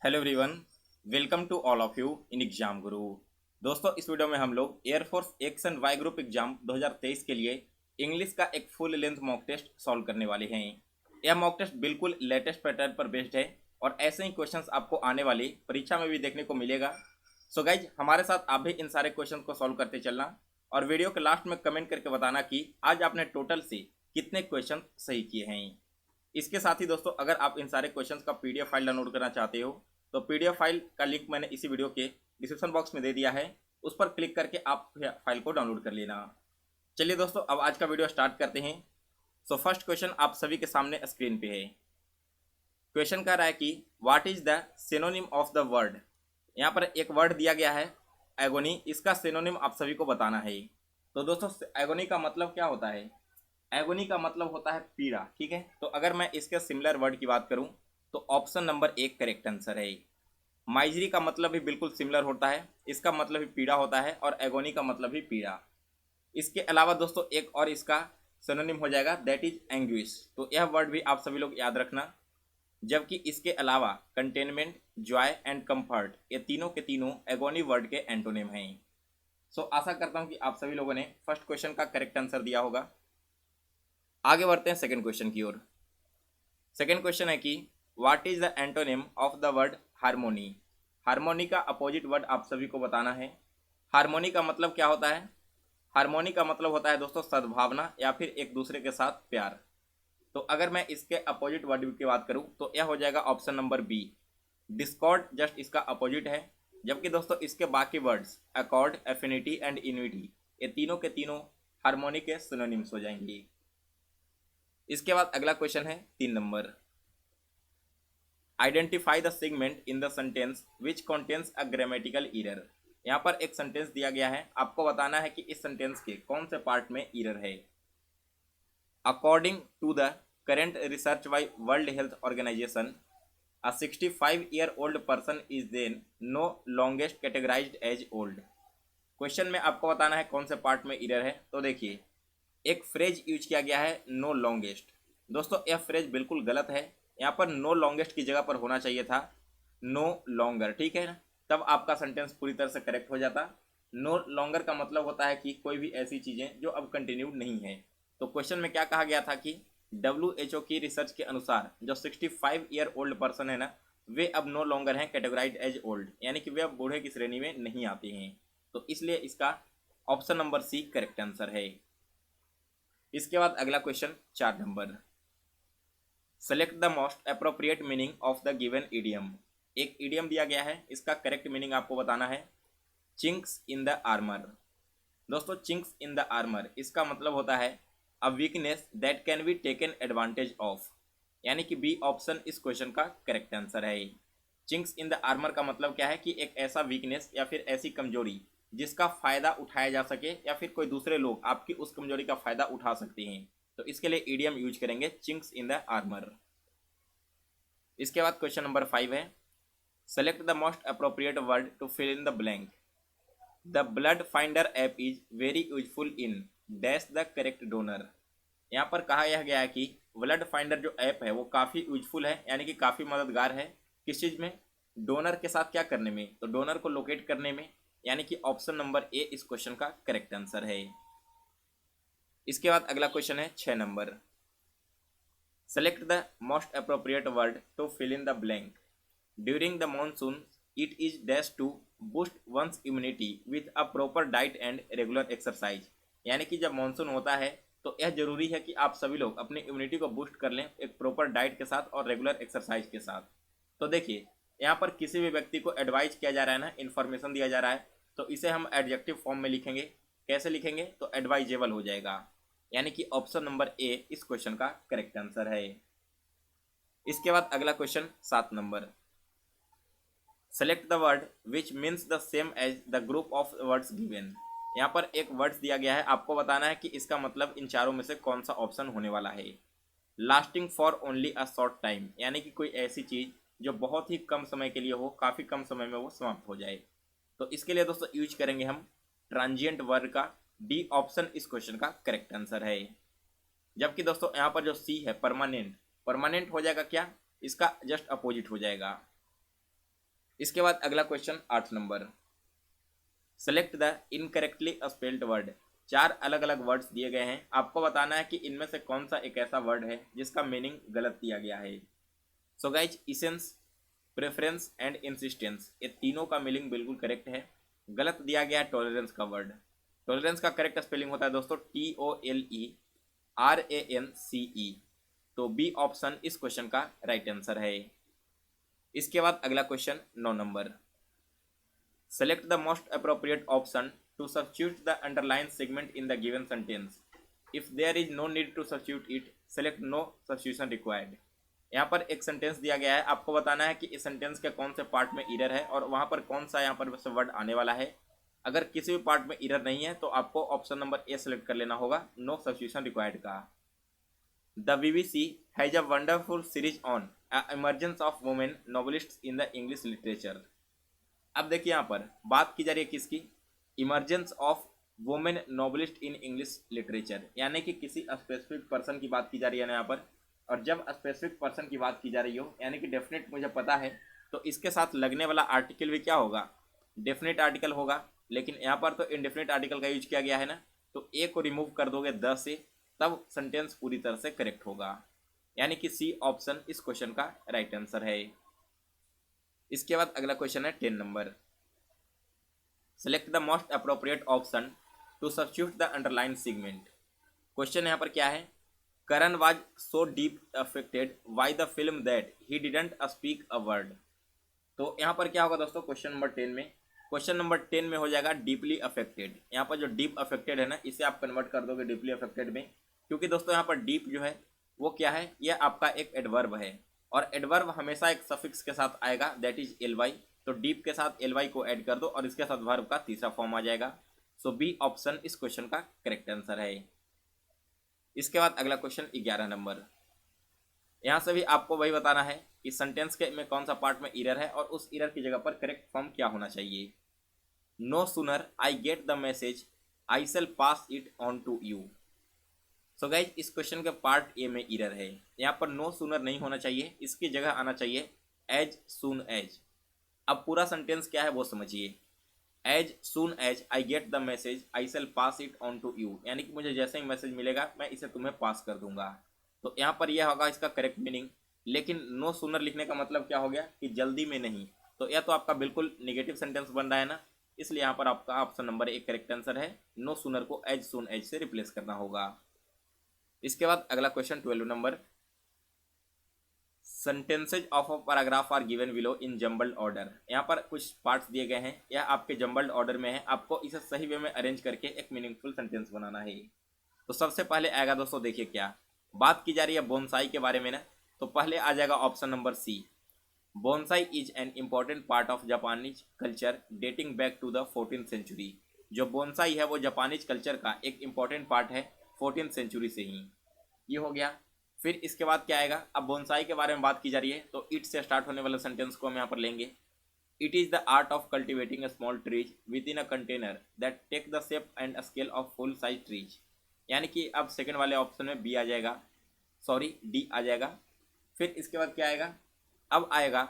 Hello everyone, welcome to all of you in exam guru. दोस्तों, इस video में हम लोग air force X and Y group exam 2023 के लिए इंग्लिश का एक full length mock test solve करने वाले हैं। यह मॉक टेस्ट बिल्कुल लेटेस्ट पैटर्न पर बेस्ड है और ऐसे ही क्वेश्चंस आपको आने वाली परीक्षा में भी देखने को मिलेगा। सो गाइज, हमारे साथ आप भी इन सारे क्वेश्चन को सॉल्व करते चलना और वीडियो के लास्ट में कमेंट करके बताना कि आज आपने टोटल से कितने क्वेश्चन सही किए हैं। इसके साथ ही दोस्तों, अगर आप इन सारे क्वेश्चंस का पीडीएफ फाइल डाउनलोड करना चाहते हो तो पीडीएफ फाइल का लिंक मैंने इसी वीडियो के डिस्क्रिप्शन बॉक्स में दे दिया है, उस पर क्लिक करके आप फाइल को डाउनलोड कर लेना। चलिए दोस्तों, अब आज का वीडियो स्टार्ट करते हैं। सो फर्स्ट क्वेश्चन आप सभी के सामने स्क्रीन पे है। क्वेश्चन कह रहा है कि what is the synonym of the word. यहाँ पर एक वर्ड दिया गया है एगोनी, इसका सिनोनिम आप सभी को बताना है। तो दोस्तों, एगोनी का मतलब क्या होता है? एगोनी का मतलब होता है पीड़ा। ठीक है, तो अगर मैं इसके सिमिलर वर्ड की बात करूं तो ऑप्शन नंबर एक करेक्ट आंसर है। माइजरी का मतलब भी बिल्कुल सिमिलर होता है, इसका मतलब भी पीड़ा होता है और एगोनी का मतलब भी पीड़ा। इसके अलावा दोस्तों एक और इसका सिनोनिम हो जाएगा, दैट इज एंग्विश। तो यह वर्ड भी आप सभी लोग याद रखना। जबकि इसके अलावा कंटेनमेंट, जॉय एंड कंफर्ट, ये तीनों के तीनों एगोनी वर्ड के एंटोनिम हैं। सो आशा करता हूं कि आप सभी लोगों ने फर्स्ट क्वेश्चन का करेक्ट आंसर दिया होगा। आगे बढ़ते हैं सेकंड क्वेश्चन की ओर। सेकंड क्वेश्चन है कि what is the antonym of the word harmony. Harmony का अपोजिट वर्ड आप सभी को बताना है। हार्मोनी का मतलब क्या होता है? हार्मोनी का मतलब होता है दोस्तों सद्भावना या फिर एक दूसरे के साथ प्यार। तो अगर मैं इसके अपोजिट वर्ड की बात करूं तो यह हो जाएगा option number B, discord. Just इसका अपोजिट है। जबकि दोस्तों इसके बाकी words accord, affinity and enmity, ये तीनों के तीनों हार्मोनी के सिनोनिम्स हो जाएंगी। इसके बाद अगला क्वेश्चन है 3 number. Identify the segment in the sentence which contains a grammatical error. यहाँ पर एक सेंटेंस दिया गया है, आपको बताना है कि इस सेंटेंस के कौन से पार्ट में एरर है। According to the current research by World Health Organization, a 65-year-old person is then no longest categorized as old. Question में आपको बताना है कौन से पार्ट में एरर है। तो देखिए, एक फ्रेज यूज किया गया है नो लॉन्गेस्ट। दोस्तों यह फ्रेज बिल्कुल गलत है। यहाँ पर नो लॉन्गेस्ट की जगह पर होना चाहिए था नो लॉन्गर। ठीक है ना, तब आपका सेंटेंस पूरी तरह से करेक्ट हो जाता। नो लॉन्गर का मतलब होता है कि कोई भी ऐसी चीज़ें जो अब कंटिन्यूड नहीं है। तो क्वेश्चन में क्या कहा गया था कि WHO की रिसर्च के अनुसार जो 65-year-old पर्सन है ना, वे अब नो लॉन्गर हैं कैटेगराइज्ड एज ओल्ड, यानी कि वे अब बूढ़े की श्रेणी में नहीं आते हैं। तो इसलिए इसका option number C correct answer है। इसके बाद अगला क्वेश्चन 4 नंबर। Select the most appropriate meaning of the given idiom. एक इडियम दिया गया है, इसका करेक्ट मीनिंग आपको बताना है। Chinks in the armour. दोस्तों चिंक्स इन द आर्मर इसका मतलब होता है a weakness that can be taken advantage of, यानी कि बी ऑप्शन इस क्वेश्चन का करेक्ट आंसर है। चिंक्स इन द आर्मर का मतलब क्या है कि एक ऐसा वीकनेस या फिर ऐसी कमजोरी जिसका फायदा उठाया जा सके या फिर कोई दूसरे लोग आपकी उस कमजोरी का फायदा उठा सकते हैं। तो इसके लिए ईडियम यूज करेंगे चिंक्स इन द आर्मर। इसके बाद क्वेश्चन नंबर 5 है, select the most appropriate word to fill in the blank. The blood finder app is very useful in dash the correct donor. यहाँ पर कहा यह गया है कि ब्लड फाइंडर जो ऐप है वो काफ़ी यूजफुल है, यानी कि काफ़ी मददगार है। किस चीज़ में? डोनर के साथ क्या करने में? तो डोनर को लोकेट करने में, यानी कि ऑप्शन नंबर ए इस क्वेश्चन का करेक्ट आंसर है। इसके बाद अगला क्वेश्चन है 6 नंबर। Select the most appropriate word to fill in the blank. During the monsoon it is dash to boost one's immunity with a proper diet and regular exercise. यानी कि जब मानसून होता है तो यह जरूरी है कि आप सभी लोग अपनी इम्यूनिटी को बूस्ट कर लें एक प्रॉपर डाइट के साथ और रेगुलर एक्सरसाइज के साथ। तो देखिए, यहाँ पर किसी भी व्यक्ति को एडवाइज किया जा रहा है ना, इन्फॉर्मेशन दिया जा रहा है, तो इसे हम एडजेक्टिव फॉर्म में लिखेंगे। कैसे लिखेंगे? तो एडवाइजेबल हो जाएगा, यानी कि ऑप्शन नंबर ए इस क्वेश्चन का करेक्ट आंसर है। इसके बाद अगला क्वेश्चन 7 नंबर। Select the word which means the same as the group of words given. यहाँ पर एक वर्ड्स दिया गया है, आपको बताना है कि इसका मतलब इन चारों में से कौन सा ऑप्शन होने वाला है। Lasting for only a short time, यानी कि कोई ऐसी चीज़ जो बहुत ही कम समय के लिए हो, काफ़ी कम समय में वो समाप्त हो जाए। तो इसके लिए दोस्तों यूज करेंगे हम ट्रांजिएंट वर्ड का। डी ऑप्शन इस क्वेश्चन का करेक्ट आंसर है। जबकि दोस्तों यहाँ पर जो सी है परमानेंट, परमानेंट हो जाएगा क्या? इसका जस्ट अपोजिट हो जाएगा। इसके बाद अगला question 8 number, select the incorrectly spelled word. 4 अलग अलग वर्ड्स दिए गए हैं, आपको बताना है कि इनमें से कौन सा एक ऐसा वर्ड है जिसका मीनिंग गलत दिया गया है। So guys, essence, preference and insistence, ये तीनों का मीनिंग बिल्कुल करेक्ट है। गलत दिया गया है टॉलरेंस का वर्ड। टॉलरेंस का करेक्ट स्पेलिंग होता है दोस्तों TOLERANCE। तो बी ऑप्शन इस क्वेश्चन का राइट आंसर है। इसके बाद अगला क्वेश्चन 9 नंबर, select the most appropriate option to substitute the underline segment in the given sentence. If there is no need to substitute it, select no substitution required. यहाँ पर एक सेंटेंस दिया गया है, आपको बताना है कि इस सेंटेंस के कौन से पार्ट में एरर है और वहाँ पर कौन सा यहाँ पर वर्ड आने वाला है। अगर किसी भी पार्ट में एरर नहीं है तो आपको ऑप्शन नंबर ए सेलेक्ट कर लेना होगा, नो सब्स्टिट्यूशन रिक्वायर्ड का। The BBC has a wonderful series on emergence of women novelists in the English literature. अब देखिए यहाँ पर बात की जा रही है किसकी, emergence of women novelist in English literature, यानी कि किसी स्पेसिफिक पर्सन की बात की जा रही है ना यहाँ पर। और जब स्पेसिफिक पर्सन की बात की जा रही हो, यानी कि डेफिनेट मुझे पता है, तो इसके साथ लगने वाला आर्टिकल भी क्या होगा, डेफिनेट आर्टिकल होगा। लेकिन यहाँ पर तो इनडेफिनेट आर्टिकल का यूज किया गया है ना, तो ए को रिमूव कर दोगे द से, तब सेंटेंस पूरी तरह से करेक्ट होगा, यानी कि सी ऑप्शन इस क्वेश्चन का राइट आंसर है। इसके बाद अगला क्वेश्चन है 10 number, select the most appropriate option to substitute the underline segment. Question यहाँ पर क्या है, Karan was so deep affected by the film that he didn't speak a word. तो यहाँ पर क्या होगा दोस्तों, क्वेश्चन नंबर 10 में, क्वेश्चन नंबर 10 में हो जाएगा डीपली अफेक्टेड। यहाँ पर जो डीप अफेक्टेड है ना, इसे आप कन्वर्ट कर दोगे डीपली अफेक्टेड में, क्योंकि दोस्तों यहाँ पर डीप जो है वो क्या है, यह आपका एक एडवर्ब है और एडवर्ब हमेशा एक सफिक्स के साथ आएगा, दैट इज ly। तो डीप के साथ ly को ऐड कर दो और इसके साथ वर्ब का तीसरा फॉर्म आ जाएगा। सो बी ऑप्शन इस क्वेश्चन का करेक्ट आंसर है। इसके बाद अगला क्वेश्चन 11 नंबर, यहाँ से भी आपको वही बताना है कि सेंटेंस के में कौन सा पार्ट में एरर है और उस एरर की जगह पर करेक्ट फॉर्म क्या होना चाहिए। No sooner I get the message I shall pass it on to you. So guys, इस क्वेश्चन के पार्ट ए में एरर है, यहाँ पर नो सूनर नहीं होना चाहिए, इसकी जगह आना चाहिए एज सून एज। अब पूरा सेंटेंस क्या है वो समझिए, as soon as I get the message I shall pass it on to you, यानी कि मुझे जैसे ही मैसेज मिलेगा मैं इसे तुम्हें पास कर दूंगा। तो यहाँ पर यह होगा इसका करेक्ट मीनिंग। लेकिन नो सूनर लिखने का मतलब क्या हो गया कि जल्दी में नहीं, तो यह तो आपका बिल्कुल निगेटिव सेंटेंस बन रहा है ना, इसलिए यहाँ पर आपका ऑप्शन नंबर एक करेक्ट आंसर है, नो सूनर को एज सून एज से रिप्लेस करना होगा। इसके बाद अगला क्वेश्चन 12 नंबर, sentences of a paragraph are given below in jumbled order. यहाँ पर कुछ पार्ट्स दिए गए हैं, यह आपके जम्बल्ड ऑर्डर में है, आपको इसे सही वे में अरेंज करके एक मीनिंगफुल सेंटेंस बनाना है। तो सबसे पहले आएगा दोस्तों, देखिए क्या बात की जा रही है बोनसाई के बारे में ना, तो पहले आ जाएगा option number C, bonsai is an important part of Japanese culture dating back to the 14th century. जो बोनसाई है वो जापानीज कल्चर का एक इम्पॉर्टेंट पार्ट है 14th सेंचुरी से ही, ये हो गया। फिर इसके बाद क्या आएगा, अब बोनसाई के बारे में बात की जा रही है तो इट से स्टार्ट होने वाले सेंटेंस को हम यहाँ पर लेंगे, it is the art of cultivating a small trees within a container that take the shape and scale of full size trees. यानी कि अब सेकंड वाले ऑप्शन में बी आ जाएगा, सॉरी डी आ जाएगा। फिर इसके बाद क्या आएगा, अब आएगा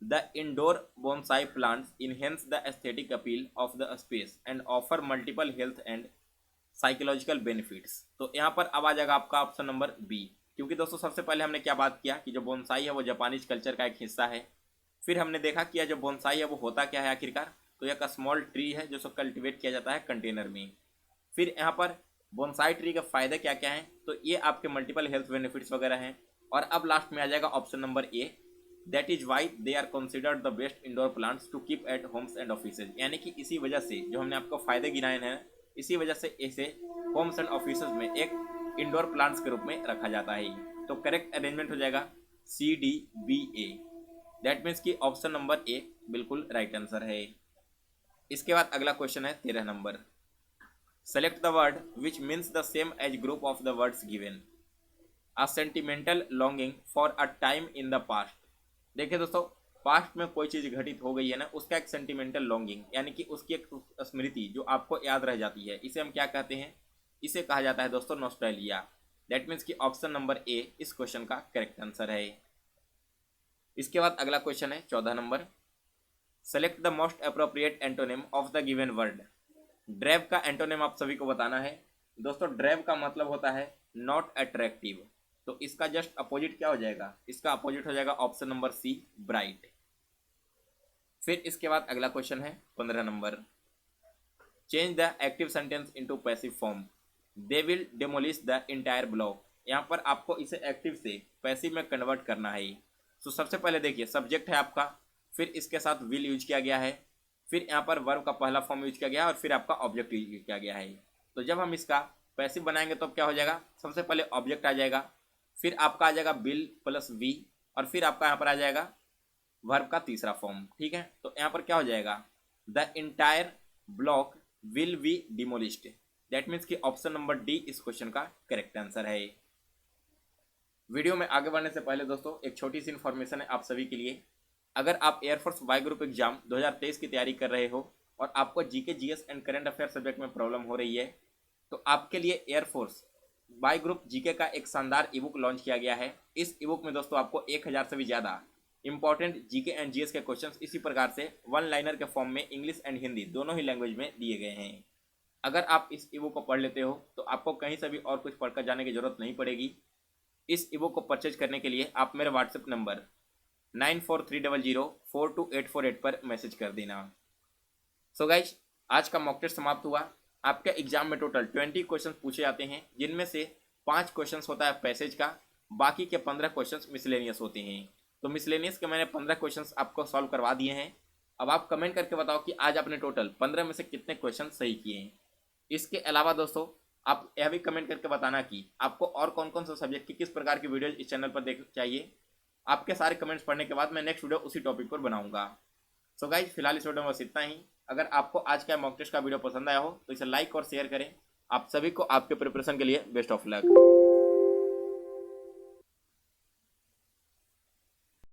the indoor bonsai plants enhance the aesthetic appeal of the space and offer multiple health and psychological benefits. तो यहाँ पर अब आ जाएगा आपका ऑप्शन नंबर बी, क्योंकि दोस्तों सबसे पहले हमने क्या बात किया कि जो बोनसाई है वो जापानीज कल्चर का एक हिस्सा है। फिर हमने देखा कि जो बोनसाई है वो होता क्या है आखिरकार, तो एक स्मॉल ट्री है जो कल्टिवेट किया जाता है कंटेनर में। फिर यहाँ पर बोनसाई ट्री के फायदे क्या क्या हैं, तो ये आपके मल्टीपल हेल्थ बेनिफिट्स वगैरह हैं। और अब लास्ट में आ जाएगा option number A, that is why they are considered the best indoor plants to keep at homes and offices. यानी कि इसी वजह से जो हमने आपको फायदे गिनाए हैं, इसी वजह से इसे होम्स एंड ऑफिसेज में एक इंडोर प्लांट्स के रूप में रखा जाता है। तो करेक्ट अरेंजमेंट हो जाएगा C D B A, that means कि ऑप्शन नंबर ए बिल्कुल राइट आंसर है। इसके बाद अगला क्वेश्चन है 13 number, select the word which means the same age group of the words given, a sentimental longing for a time in the past. देखिए दोस्तों, past में कोई चीज़ घटित हो गई है ना, उसका एक सेंटिमेंटल लॉन्गिंग यानी कि उसकी एक स्मृति जो आपको याद रह जाती है, इसे हम क्या कहते हैं, इसे कहा जाता है दोस्तों नॉस्टैल्जिया। दैट मीन्स कि ऑप्शन नंबर ए इस क्वेश्चन का करेक्ट आंसर है। इसके बाद अगला क्वेश्चन है 14 number, select the most appropriate antonym of the given word. ड्रेव का एंटोनिम आप सभी को बताना है। दोस्तों ड्रेव का मतलब होता है नॉट अट्रैक्टिव, तो इसका जस्ट अपोजिट क्या हो जाएगा, इसका अपोजिट हो जाएगा ऑप्शन नंबर सी, ब्राइट। फिर इसके बाद अगला क्वेश्चन है 15 number, change the active sentence into passive form, they will demolish the entire block. यहाँ पर आपको इसे एक्टिव से पैसिव में कन्वर्ट करना है। तो सबसे पहले देखिए सब्जेक्ट है आपका, फिर इसके साथ विल यूज किया गया है, फिर यहाँ पर वर्ब का पहला फॉर्म यूज किया गया है और फिर आपका ऑब्जेक्ट यूज किया गया है। तो जब हम इसका पैसिव बनाएंगे तो क्या हो जाएगा, सबसे पहले ऑब्जेक्ट आ जाएगा, फिर आपका आ जाएगा विल प्लस वी, और फिर आपका यहाँ पर आ जाएगा वर्ब का तीसरा फॉर्म। ठीक है, तो यहाँ पर क्या हो जाएगा, the entire block will be demolished. That means कि ऑप्शन नंबर डी इस क्वेश्चन का करेक्ट आंसर है। वीडियो में आगे बढ़ने से पहले दोस्तों एक छोटी सी इन्फॉर्मेशन है आप सभी के लिए। अगर आप एयरफोर्स वाई ग्रुप एग्जाम 2023 की तैयारी कर रहे हो और आपको GK GS and current affair subject में प्रॉब्लम हो रही है, तो आपके लिए एयरफोर्स वाई ग्रुप जीके का एक शानदार ईबुक लॉन्च किया गया है। इस ईबुक में दोस्तों आपको 1000 से भी ज़्यादा इंपॉर्टेंट जीके एंड जीएस के क्वेश्चंस इसी प्रकार से वन लाइनर के फॉर्म में इंग्लिश एंड हिंदी दोनों ही लैंग्वेज में दिए गए हैं। अगर आप इस ईबुक को पढ़ लेते हो तो आपको कहीं से भी और कुछ पढ़कर जाने की जरूरत नहीं पड़ेगी। इस ईबुक को परचेज करने के लिए आप मेरे व्हाट्सएप नंबर 9430042848 पर मैसेज कर देना। सो गाइज, आज का मॉक टेस्ट समाप्त हुआ। आपके एग्जाम में टोटल 20 क्वेश्चन पूछे जाते हैं, जिनमें से 5 क्वेश्चन होता है पैसेज का, बाकी के 15 क्वेश्चन मिसलेनियस होते हैं। तो मिसलेनियस के मैंने 15 क्वेश्चन आपको सॉल्व करवा दिए हैं। अब आप कमेंट करके बताओ कि आज आपने टोटल 15 में से कितने क्वेश्चन सही किए हैं। इसके अलावा दोस्तों आप यह भी कमेंट करके बताना कि आपको और कौन कौन सा सब्जेक्ट की किस प्रकार की वीडियो इस चैनल पर देख चाहिए। आपके सारे कमेंट्स पढ़ने के बाद मैं नेक्स्ट वीडियो उसी टॉपिक पर बनाऊंगा। सो गाइज, फिलहाल इस वीडियो में बस इतना ही। अगर आपको आज का मॉक टेस्ट का वीडियो पसंद आया हो तो इसे लाइक और शेयर करें। आप सभी को आपके प्रिपरेशन के लिए बेस्ट ऑफ लक।